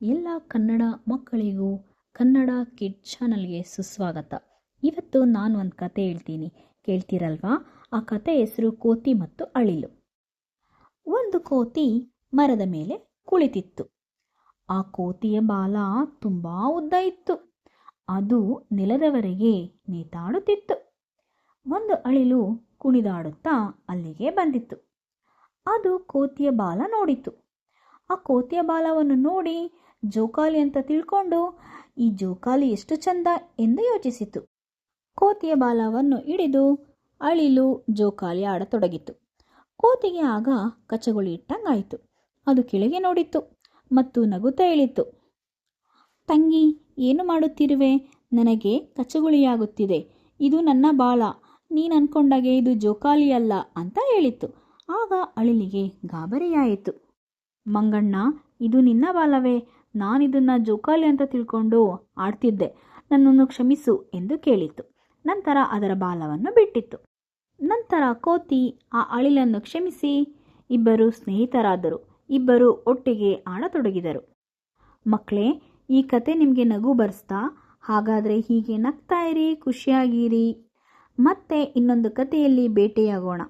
ಎಲ್ಲ ಕನ್ನಡ ಮಕ್ಕಳಿಗೂ ಕನ್ನಡ ಕಿಡ್ ಚಾನಲ್ಗೆ ಸುಸ್ವಾಗತ. ಇವತ್ತು ನಾನು ಒಂದು ಕತೆ ಹೇಳ್ತೀನಿ, ಕೇಳ್ತೀರಲ್ವಾ? ಆ ಕತೆ ಹೆಸರು ಕೋತಿ ಮತ್ತು ಅಳಿಲು. ಒಂದು ಕೋತಿ ಮರದ ಮೇಲೆ ಕುಳಿತಿತ್ತು. ಆ ಕೋತಿಯ ಬಾಲ ತುಂಬ ಉದ್ದ ಇತ್ತು. ಅದು ನೆಲದವರೆಗೆ ನೇತಾಡುತ್ತಿತ್ತು. ಒಂದು ಅಳಿಲು ಕುಣಿದಾಡುತ್ತಾ ಅಲ್ಲಿಗೆ ಬಂದಿತ್ತು. ಅದು ಕೋತಿಯ ಬಾಲ ನೋಡಿತು. ಆ ಕೋತಿಯ ಬಾಲವನ್ನು ನೋಡಿ ಜೋಕಾಲಿ ಅಂತ ತಿಳ್ಕೊಂಡು ಈ ಜೋಕಾಲಿ ಎಷ್ಟು ಚಂದ ಎಂದು ಯೋಚಿಸಿತು. ಕೋತಿಯ ಬಾಲವನ್ನು ಹಿಡಿದು ಅಳಿಲು ಜೋಕಾಲಿ ಆಡತೊಡಗಿತು. ಕೋತಿಗೆ ಆಗ ಕಚಗುಳಿ ಇಟ್ಟಂಗಾಯಿತು. ಅದು ಕೆಳಗೆ ನೋಡಿತು ಮತ್ತು ನಗುತ್ತಾ ಹೇಳಿತು, ತಂಗಿ, ಏನು ಮಾಡುತ್ತಿರುವೆ? ನನಗೆ ಕಚಗುಳಿಯಾಗುತ್ತಿದೆ. ಇದು ನನ್ನ ಬಾಲ, ನೀನು ಅನ್ಕೊಂಡಾಗೆ ಇದು ಜೋಕಾಲಿ ಅಲ್ಲ ಅಂತ ಹೇಳಿತು. ಆಗ ಅಳಿಲಿಗೆ ಗಾಬರಿಯಾಯಿತು. ಮಂಗಣ್ಣ, ಇದು ನಿನ್ನ ಬಾಲವೇ? ನಾನಿದನ್ನು ಜೋಕಾಲಿ ಅಂತ ತಿಳ್ಕೊಂಡು ಆಡ್ತಿದ್ದೆ, ನನ್ನನ್ನು ಕ್ಷಮಿಸು ಎಂದು ಕೇಳಿತು. ನಂತರ ಅದರ ಬಾಲವನ್ನು ಬಿಟ್ಟಿತ್ತು. ನಂತರ ಕೋತಿ ಆ ಅಳಿಲನ್ನು ಕ್ಷಮಿಸಿ ಇಬ್ಬರು ಸ್ನೇಹಿತರಾದರು. ಇಬ್ಬರು ಒಟ್ಟಿಗೆ ಆಡತೊಡಗಿದರು. ಮಕ್ಕಳೇ, ಈ ಕತೆ ನಿಮಗೆ ನಗು ಬರಿಸ್ತಾ? ಹಾಗಾದರೆ ಹೀಗೆ ನಗ್ತಾ ಇರಿ, ಖುಷಿಯಾಗಿರಿ. ಮತ್ತೆ ಇನ್ನೊಂದು ಕಥೆಯಲ್ಲಿ ಭೇಟಿಯಾಗೋಣ.